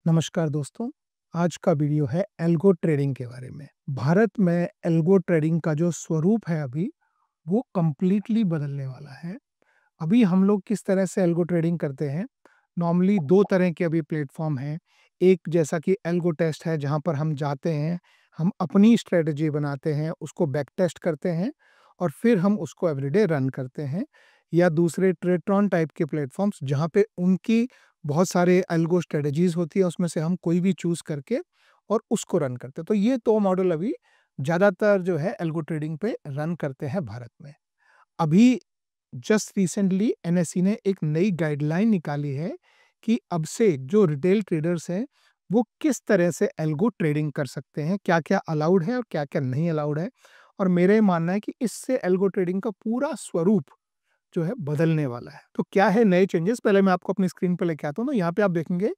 नमस्कार दोस्तों, आज का वीडियो है एल्गो ट्रेडिंग के बारे में। भारत में एल्गो ट्रेडिंग का जो स्वरूप है अभी, वो कंप्लीटली बदलने वाला है। अभी हम लोग किस तरह से एल्गो ट्रेडिंग करते हैं, नॉर्मली 2 तरह के अभी प्लेटफ़ॉर्म हैं। एक जैसा कि एल्गो टेस्ट है, जहाँ पर हम जाते हैं, हम अपनी स्ट्रैटेजी बनाते हैं, उसको बैक टेस्ट करते हैं और फिर हम उसको एवरीडे रन करते हैं। या दूसरे ट्रेड्रॉन टाइप के प्लेटफ़ॉर्म्स, जहाँ पे उनकी बहुत सारे एल्गो स्ट्रैटेजीज़ होती है, उसमें से हम कोई भी चूज़ करके और उसको रन करते हैं। तो ये 2 मॉडल अभी ज़्यादातर जो है एल्गो ट्रेडिंग पे रन करते हैं भारत में। अभी जस्ट रिसेंटली एनएसई ने एक नई गाइडलाइन निकाली है कि अब से जो रिटेल ट्रेडर्स हैं, वो किस तरह से एल्गो ट्रेडिंग कर सकते हैं, क्या-क्या अलाउड है और क्या-क्या नहीं अलाउड है। और मेरा ये मानना है कि इससे एल्गो ट्रेडिंग का पूरा स्वरूप जो है बदलने वाला है। तो क्या है नए चेंजेस, पहले मैं आपको अपनी स्क्रीन पे लेके आता हूँ ना। यहाँ पे आप देखेंगे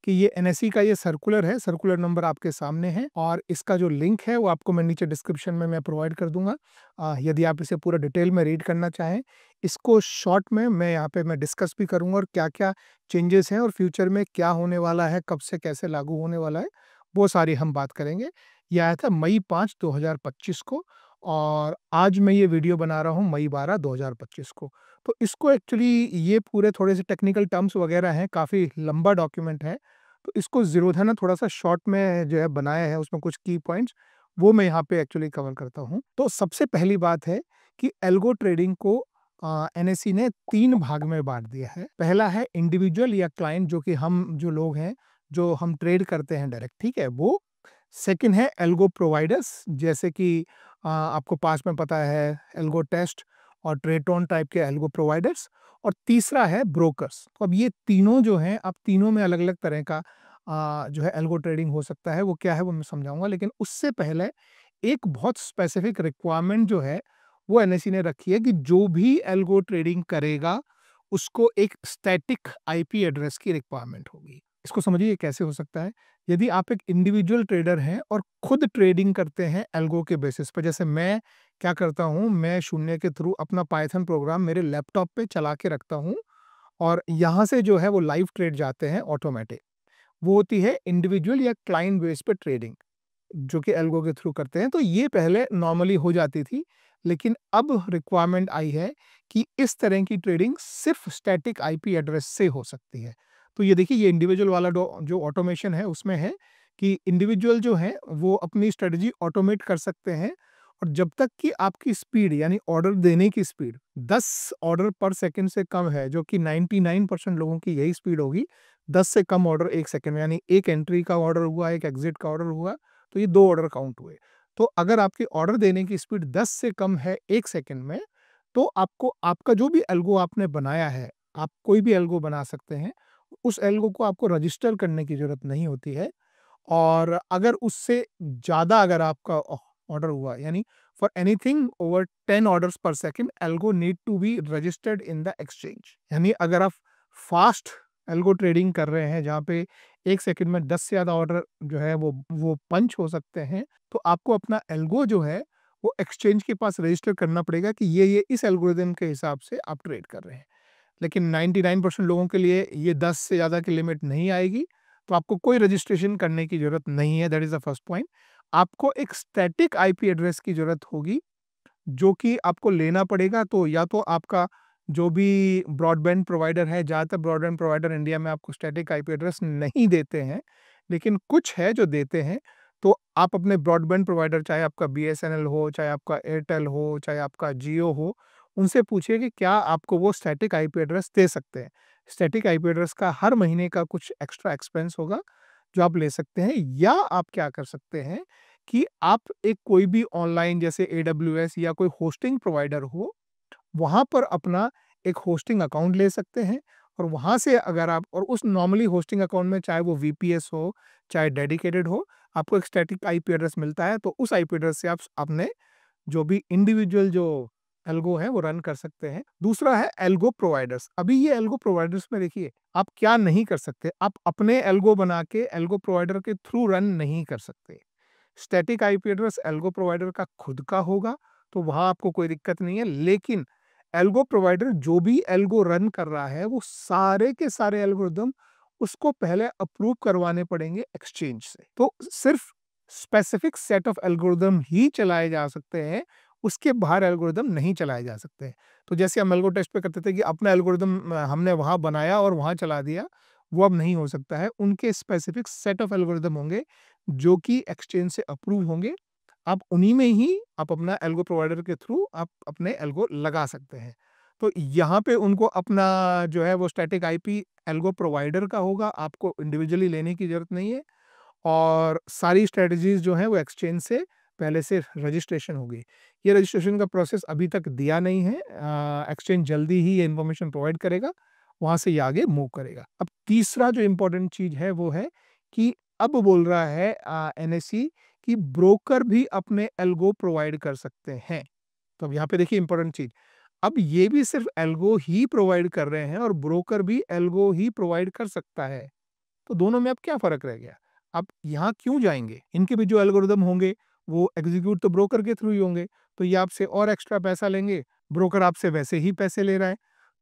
कि ये एनएसई का ये सर्कुलर है, सर्कुलर नंबर आपके सामने है और इसका जो लिंक है वो आपको मैं नीचे डिस्क्रिप्शन में मैं प्रोवाइड कर दूंगा। यदि आप इसे पूरा डिटेल में रीड करना चाहें, इसको शॉर्ट में मैं यहाँ पे मैं डिस्कस भी करूंगा और क्या-क्या चेंजेस हैं और फ्यूचर में क्या होने वाला है, कब से कैसे लागू होने वाला है, वो सारी हम बात करेंगे। यह आया था मई 5, 2025 को और आज मैं ये वीडियो बना रहा हूँ मई 12, 2025 को। तो इसको एक्चुअली ये पूरे थोड़े से टेक्निकल टर्म्स वगैरह हैं, काफ़ी लंबा डॉक्यूमेंट है, तो इसको ज़ीरोधा ना थोड़ा-सा शॉर्ट में जो है बनाया है, उसमें कुछ की पॉइंट्स वो मैं यहाँ पे एक्चुअली कवर करता हूँ। तो सबसे पहली बात है कि एल्गो ट्रेडिंग को एनएसई ने 3 भाग में बाँट दिया है। पहला है इंडिविजुअल या क्लाइंट, जो कि हम जो लोग हैं, जो हम ट्रेड करते हैं डायरेक्ट, ठीक है? वो। सेकंड है एल्गो प्रोवाइडर्स, जैसे कि आपको पास में पता है एल्गो टेस्ट और ट्रेटोन टाइप के एल्गो प्रोवाइडर्स। और तीसरा है ब्रोकर्स। तो अब ये तीनों जो हैं, अब तीनों में अलग-अलग तरह का जो है एल्गो ट्रेडिंग हो सकता है, वो क्या है वो मैं समझाऊँगा। लेकिन उससे पहले एक बहुत स्पेसिफिक रिक्वायरमेंट जो है, वो एनएसई ने रखी है कि जो भी एल्गो ट्रेडिंग करेगा, उसको एक स्टैटिक आईपी एड्रेस की रिक्वायरमेंट होगी। इसको समझिए ये कैसे हो सकता है। यदि आप एक इंडिविजुअल ट्रेडर हैं और खुद ट्रेडिंग करते हैं एल्गो के बेसिस पे, जैसे मैं क्या करता हूँ, मैं शून्य के थ्रू अपना पाइथन प्रोग्राम मेरे लैपटॉप पे चला के रखता हूँ और यहाँ से जो है वो लाइव ट्रेड जाते हैं ऑटोमेटिक। वो होती है इंडिविजुअल या क्लाइंट बेस पे ट्रेडिंग, जो कि एल्गो के थ्रू करते हैं। तो ये पहले नॉर्मली हो जाती थी, लेकिन अब रिक्वायरमेंट आई है कि इस तरह की ट्रेडिंग सिर्फ स्टैटिक आईपी एड्रेस से हो सकती है। तो ये देखिए, ये इंडिविजुअल वाला जो ऑटोमेशन है उसमें है कि इंडिविजुअल जो है वो अपनी स्ट्रेटजी ऑटोमेट कर सकते हैं और जब तक कि आपकी स्पीड यानी ऑर्डर देने की स्पीड 10 ऑर्डर पर सेकंड से कम है, जो कि 99% लोगों की यही स्पीड होगी। 10 से कम ऑर्डर 1 सेकंड में, यानी एक एंट्री का ऑर्डर हुआ, एक एग्जिट का ऑर्डर हुआ, तो ये 2 ऑर्डर काउंट हुए। तो अगर आपकी ऑर्डर देने की स्पीड 10 से कम है 1 सेकंड में, तो आपको आपका जो भी एल्गो आपने बनाया है, आप कोई भी एल्गो बना सकते हैं, उस एल्गो को आपको रजिस्टर करने की ज़रूरत नहीं होती है। और अगर उससे ज़्यादा अगर आपका ऑर्डर हुआ, यानी फॉर एनीथिंग ओवर 10 ऑर्डर्स पर second, algo need to be registered in the exchange. यानी अगर आप फास्ट एल्गो ट्रेडिंग कर रहे हैं, जहाँ पे 1 सेकंड में 10 से ज़्यादा ऑर्डर जो है वो पंच हो सकते हैं, तो आपको अपना एल्गो जो है वो एक्सचेंज के पास रजिस्टर करना पड़ेगा कि ये इस एल्गोरिदम के हिसाब से आप ट्रेड कर रहे हैं। लेकिन 99% लोगों के लिए ये 10 से ज़्यादा की लिमिट नहीं आएगी, तो आपको कोई रजिस्ट्रेशन करने की ज़रूरत नहीं है। That is the first point. आपको एक स्टैटिक आईपी एड्रेस की ज़रूरत होगी, जो कि आपको लेना पड़ेगा। तो या तो आपका जो भी ब्रॉडबैंड प्रोवाइडर है, ज़्यादातर ब्रॉडबैंड प्रोवाइडर इंडिया में आपको स्टैटिक आईपी एड्रेस नहीं देते हैं, लेकिन कुछ है जो देते हैं। तो आप अपने ब्रॉडबैंड प्रोवाइडर, चाहे आपका बीएसएनएल हो, चाहे आपका एयरटेल हो, चाहे आपका जियो हो, उनसे पूछिए कि क्या आपको वो स्टैटिक आईपी एड्रेस दे सकते हैं। स्टैटिक आईपी एड्रेस का हर महीने का कुछ एक्स्ट्रा एक्सपेंस होगा, जो आप ले सकते हैं। या आप क्या कर सकते हैं कि आप एक कोई भी ऑनलाइन, जैसे एडब्ल्यूएस या कोई होस्टिंग प्रोवाइडर हो, वहाँ पर अपना एक होस्टिंग अकाउंट ले सकते हैं और वहाँ से अगर आप, और उस नॉर्मली होस्टिंग अकाउंट में चाहे वो वीपीएस हो, चाहे डेडिकेटेड हो, आपको एक स्टैटिक आईपी एड्रेस मिलता है। तो उस आईपी एड्रेस से आप अपने जो भी इंडिविजुअल जो एल्गो है वो रन कर सकते हैं। दूसरा है एल्गो प्रोवाइडर्स। अभी ये एल्गो प्रोवाइडर्स में देखिए, आप क्या नहीं कर सकते, आप अपने एल्गो बना के एल्गो प्रोवाइडर के थ्रू रन नहीं कर सकते। Static IP address algo provider का खुद का होगा, तो वहाँ आपको कोई दिक्कत नहीं है। लेकिन एल्गो प्रोवाइडर जो भी एल्गो रन कर रहा है, वो सारे के सारे एल्गोरिदम उसको पहले अप्रूव करवाने पड़ेंगे एक्सचेंज से। तो सिर्फ स्पेसिफिक सेट ऑफ एल्गोरिदम ही चलाए जा सकते हैं, उसके बाहर एल्गोरिदम नहीं चलाए जा सकते। तो जैसे हम एल्गो टेस्ट पे करते थे कि अपना एल्गोरिदम हमने वहां बनाया और वहां चला दिया, वो अब नहीं हो सकता है। उनके स्पेसिफिक सेट ऑफ एल्गोरिदम होंगे जो कि एक्सचेंज से अप्रूव होंगे। आप उन्हीं में ही आप अपना एल्गो प्रोवाइडर के थ्रू आप अपने एल्गो लगा सकते हैं। तो यहाँ पे उनको अपना जो है वो स्टैटिक आईपी एल्गो प्रोवाइडर का होगा, आपको इंडिविजुअली लेने की जरूरत नहीं है। और सारी स्ट्रेटजीज जो हैं वो एक्सचेंज से पहले से रजिस्ट्रेशन होगी। ये रजिस्ट्रेशन का प्रोसेस अभी तक दिया नहीं है, एक्सचेंज जल्दी ही ये इन्फॉर्मेशन प्रोवाइड करेगा, वहाँ से ये आगे मूव करेगा। अब तीसरा जो इम्पोर्टेंट चीज़ है वो है कि अब बोल रहा है एनएससी कि ब्रोकर भी अपने एल्गो प्रोवाइड कर सकते हैं। तो अब यहाँ पे देखिए इम्पोर्टेंट चीज़, अब ये भी सिर्फ एल्गो ही प्रोवाइड कर रहे हैं और ब्रोकर भी एल्गो ही प्रोवाइड कर सकता है। तो दोनों में अब क्या फ़र्क रह गया? अब यहाँ क्यों जाएँगे? इनके भी जो एल्गोरिदम होंगे, वो एग्ज़ीक्यूट तो ब्रोकर के थ्रू ही होंगे, तो ये आपसे और एक्स्ट्रा पैसा लेंगे, ब्रोकर आपसे वैसे ही पैसे ले रहा है।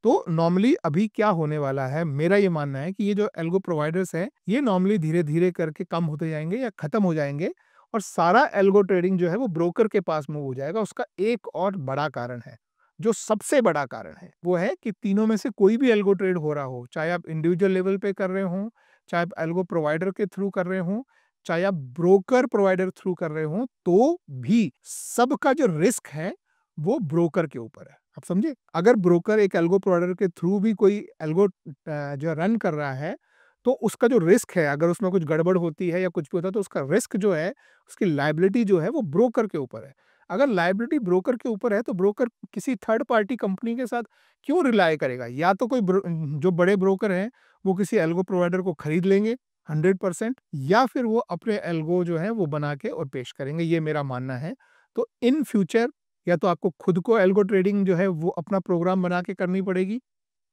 तो नॉर्मली अभी क्या होने वाला है, मेरा ये मानना है कि ये जो एल्गो प्रोवाइडर्स हैं, ये नॉर्मली धीरे-धीरे करके कम होते जाएँगे या खत्म हो जाएँगे और सारा एल्गो ट्रेडिंग जो है वो ब्रोकर के पास मूव हो जाएगा। उसका एक और बड़ा कारण है, जो सबसे बड़ा कारण है, वो है कि तीनों में से कोई भी एल्गो ट्रेड हो रहा हो, चाहे आप इंडिविजुअल लेवल पे कर रहे हों, चाहे आप एल्गो प्रोवाइडर के थ्रू कर रहे हों, चाहे आप ब्रोकर प्रोवाइडर थ्रू कर रहे हों, तो भी सबका जो रिस्क है वो ब्रोकर के ऊपर है। आप समझे? अगर ब्रोकर एक एल्गो प्रोवाइडर के थ्रू भी कोई एल्गो जो रन कर रहा है, तो उसका जो रिस्क है, अगर उसमें कुछ गड़बड़ होती है या कुछ भी होता है, तो उसका रिस्क जो है, उसकी लायबिलिटी जो है वो ब्रोकर के ऊपर है। अगर लायबिलिटी ब्रोकर के ऊपर है, तो ब्रोकर किसी थर्ड पार्टी कंपनी के साथ क्यों रिलाय करेगा? या तो कोई जो बड़े ब्रोकर हैं, वो किसी एल्गो प्रोवाइडर को खरीद लेंगे 100%, या फिर वो अपने एल्गो जो है वो बना के और पेश करेंगे, ये मेरा मानना है। तो इन फ्यूचर या तो आपको खुद को एल्गो ट्रेडिंग जो है वो अपना प्रोग्राम बना के करनी पड़ेगी,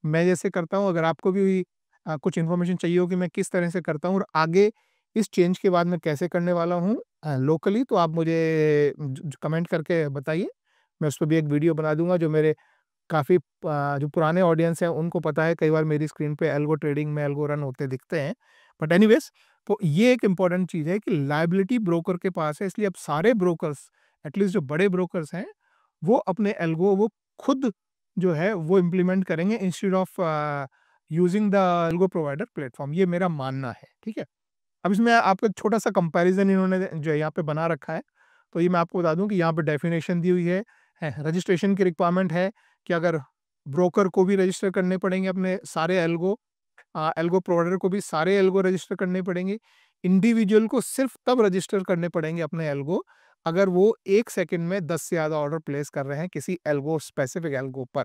मैं जैसे करता हूँ। अगर आपको भी कुछ इन्फॉर्मेशन चाहिए हो कि मैं किस तरह से करता हूँ और आगे इस चेंज के बाद मैं कैसे करने वाला हूँ लोकली, तो आप मुझे कमेंट करके बताइए। मैं उस पर भी एक वीडियो बना दूंगा। जो मेरे काफ़ी जो पुराने ऑडियंस हैं उनको पता है, कई बार मेरी स्क्रीन पे एल्गो ट्रेडिंग में एल्गो रन होते दिखते हैं। बट एनीवेज, तो ये एक इम्पॉर्टेंट चीज़ है कि लायबिलिटी ब्रोकर के पास है, इसलिए अब सारे ब्रोकर्स, एटलीस्ट जो बड़े ब्रोकर्स हैं, वो अपने एल्गो वो खुद जो है वो इम्प्लीमेंट करेंगे instead of using the algo provider platform. ये मेरा मानना है, ठीक है। अब इसमें आपको एक छोटा सा कंपैरिजन इन्होंने जो है यहाँ पे बना रखा है, तो ये मैं आपको बता दूं कि यहाँ पे डेफिनेशन दी हुई है रजिस्ट्रेशन की रिक्वायरमेंट है कि अगर ब्रोकर को भी रजिस्टर करने पड़ेंगे अपने सारे एल्गो, एल्गो प्रोवाइडर को भी सारे एल्गो रजिस्टर करने पड़ेंगे, इंडिविजुअल को सिर्फ तब रजिस्टर करने पड़ेंगे अपने एल्गो अगर वो 1 सेकंड में 10 से ज़्यादा ऑर्डर प्लेस कर रहे हैं किसी एल्गो, स्पेसिफिक एल्गो पर।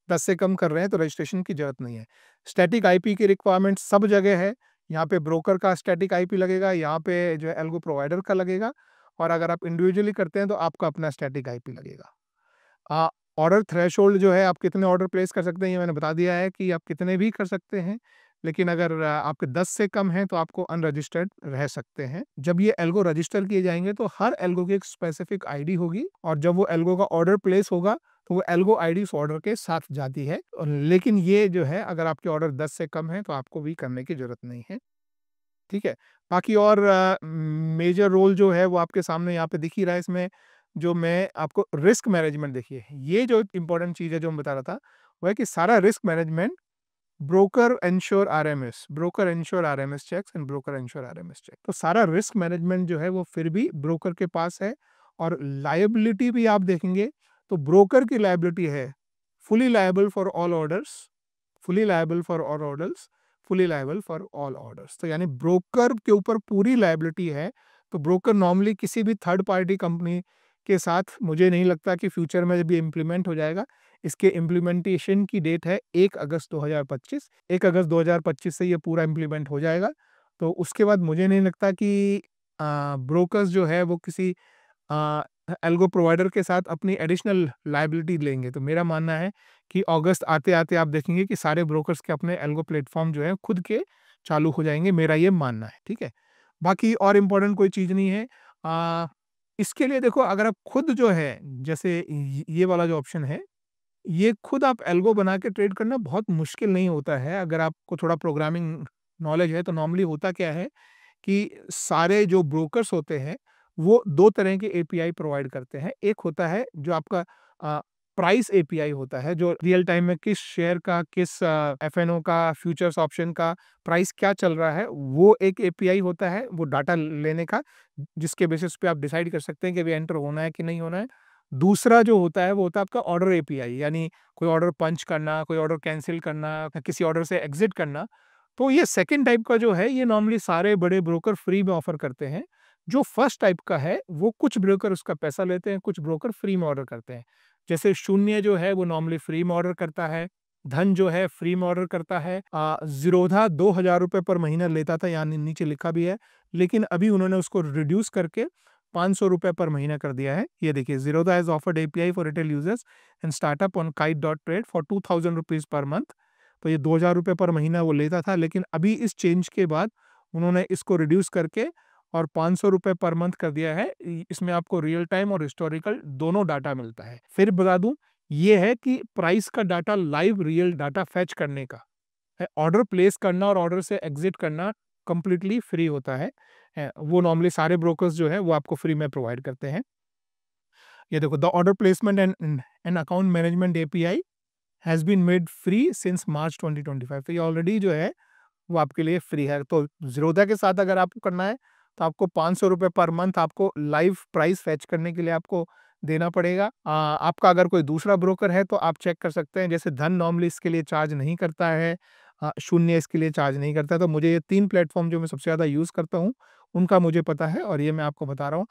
10 से कम कर रहे हैं तो रजिस्ट्रेशन की जरूरत नहीं है। स्टैटिक आईपी की रिक्वायरमेंट सब जगह है, यहाँ पे ब्रोकर का स्टैटिक आईपी लगेगा, यहाँ पे जो है एल्गो प्रोवाइडर का लगेगा, और अगर आप इंडिविजुअली करते हैं तो आपका अपना स्टैटिक आईपी लगेगा। ऑर्डर थ्रेशोल्ड जो है, आप कितने ऑर्डर प्लेस कर सकते हैं, ये मैंने बता दिया है कि आप कितने भी कर सकते हैं, लेकिन अगर आपके 10 से कम हैं तो आपको अनरजिस्टर्ड रह सकते हैं। जब ये एल्गो रजिस्टर किए जाएंगे तो हर एल्गो की एक स्पेसिफिक आईडी होगी, और जब वो एल्गो का ऑर्डर प्लेस होगा तो वो एल्गो आईडी उस ऑर्डर के साथ जाती है। लेकिन ये जो है, अगर आपके ऑर्डर 10 से कम है तो आपको भी करने की जरूरत नहीं है, ठीक है। बाकी और मेजर रोल जो है वो आपके सामने यहाँ पे दिख ही रहा है। इसमें जो मैं आपको रिस्क मैनेजमेंट, देखिए ये जो इंपॉर्टेंट चीज़ है जो मैं बता रहा था, वो है कि सारा risk management broker ensure RMS checks and broker ensure RMS check. तो सारा रिस्क मैनेजमेंट जो है वो फिर भी ब्रोकर के पास है। और लायबिलिटी भी आप देखेंगे तो ब्रोकर की लायबिलिटी है fully liable for all orders, fully liable for all orders, fully liable for all orders. तो यानी ब्रोकर के ऊपर पूरी लायबिलिटी है। तो ब्रोकर नॉर्मली किसी भी थर्ड पार्टी कंपनी के साथ, मुझे नहीं लगता कि फ्यूचर में भी इम्प्लीमेंट हो जाएगा। इसके इम्प्लीमेंटेशन की डेट है 1 अगस्त 2025। 1 अगस्त 2025 से ये पूरा इम्प्लीमेंट हो जाएगा। तो उसके बाद मुझे नहीं लगता कि ब्रोकर्स जो है वो किसी एल्गो प्रोवाइडर के साथ अपनी एडिशनल लायबिलिटी लेंगे। तो मेरा मानना है कि अगस्त आते-आते आप देखेंगे कि सारे ब्रोकर्स के अपने एल्गो प्लेटफॉर्म जो है खुद के चालू हो जाएंगे, मेरा ये मानना है, ठीक है। बाकी और इम्पोर्टेंट कोई चीज़ नहीं है। इसके लिए देखो, अगर आप खुद जो है, जैसे ये वाला जो ऑप्शन है, ये खुद आप एल्गो बना के ट्रेड करना बहुत मुश्किल नहीं होता है, अगर आपको थोड़ा प्रोग्रामिंग नॉलेज है, तो नॉर्मली होता क्या है कि सारे जो ब्रोकर्स होते हैं, वो 2 तरह के एपीआई प्रोवाइड करते हैं। एक होता है जो आपका प्राइस एपीआई होता है, जो रियल टाइम में किस शेयर का, किस एफएनओ का, फ्यूचर्स ऑप्शन का प्राइस क्या चल रहा है, वो एक एपीआई होता है, वो डाटा लेने का, जिसके बेसिस पे आप डिसाइड कर सकते हैं कि अभी एंटर होना है कि नहीं होना है। दूसरा जो होता है, वो होता है आपका ऑर्डर एपीआई, यानी कोई ऑर्डर पंच करना, कोई ऑर्डर कैंसल करना, किसी ऑर्डर से एग्ज़िट करना। तो ये सेकंड टाइप का जो है, ये नॉर्मली सारे बड़े ब्रोकर फ्री में ऑफर करते हैं। जो फर्स्ट टाइप का है, वो कुछ ब्रोकर उसका पैसा लेते हैं, कुछ ब्रोकर फ्री में ऑर्डर करते हैं। जैसे शून्य जो है, वो नॉर्मली फ्री में ऑर्डर करता है। धन जो है फ्री में ऑर्डर करता है। ज़ीरोधा ₹2000 पर महीना लेता था, यानी नीचे लिखा भी है, लेकिन अभी उन्होंने उसको रिड्यूस करके ₹500 पर महीना कर दिया है। ये देखिए, Zerodha has offered API for retail users and startup on kite.trade for ₹2000 per month. तो ये ₹2000 पर महीना वो लेता था, लेकिन अभी इस चेंज के बाद उन्होंने इसको रिड्यूस करके और ₹500 पर मंथ कर दिया है। इसमें आपको रियल टाइम और हिस्टोरिकल दोनों डाटा मिलता है। फिर बता दूं, ये है कि प्राइस का data, live real data fetch करने का है। ऑर्डर प्लेस करना और ऑर्डर से एग्जिट करना कंप्लीटली फ्री होता है। वो नॉर्मली सारे ब्रोकर्स जो है वो आपको फ्री में प्रोवाइड करते हैं। ये देखो, the order placement and account management API has been made free since March 2025। तो ये ऑलरेडी जो है वो आपके लिए फ्री है। तो ज़ीरोधा के साथ अगर आपको करना है, तो आपको ₹500 पर मंथ आपको लाइव प्राइस फेच करने के लिए आपको देना पड़ेगा। आपका अगर कोई दूसरा ब्रोकर है, तो आप चेक कर सकते हैं। जैसे धन नॉर्मली इसके लिए चार्ज नहीं करता है, शून्य इसके लिए चार्ज नहीं करता है। तो मुझे ये 3 प्लेटफ़ॉर्म जो मैं सबसे ज़्यादा यूज़ करता हूँ, उनका मुझे पता है और ये मैं आपको बता रहा हूँ।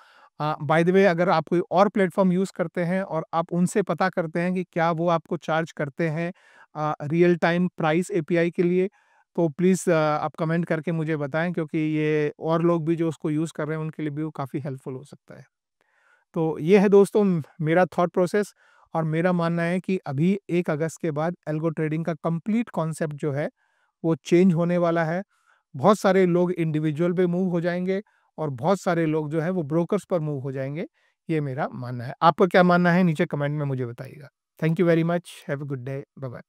बाय द वे, अगर आप कोई और प्लेटफ़ॉर्म यूज़ करते हैं और आप उनसे पता करते हैं कि क्या वो आपको चार्ज करते हैं रियल टाइम प्राइस एपीआई के लिए, तो प्लीज़ आप कमेंट करके मुझे बताएँ, क्योंकि ये और लोग भी जो उसको यूज़ कर रहे हैं, उनके लिए भी वो काफ़ी हेल्पफुल हो सकता है। तो ये है दोस्तों मेरा थॉट प्रोसेस, और मेरा मानना है कि अभी 1 अगस्त के बाद एल्गो ट्रेडिंग का कंप्लीट कॉन्सेप्ट जो है, वो चेंज होने वाला है। बहुत सारे लोग इंडिविजुअल पे मूव हो जाएँगे और बहुत सारे लोग जो है वो ब्रोकर्स पर मूव हो जाएँगे। ये मेरा मानना है। आपका क्या मानना है, नीचे कमेंट में मुझे बताइएगा। Thank you very much. Have a good day. Bye bye.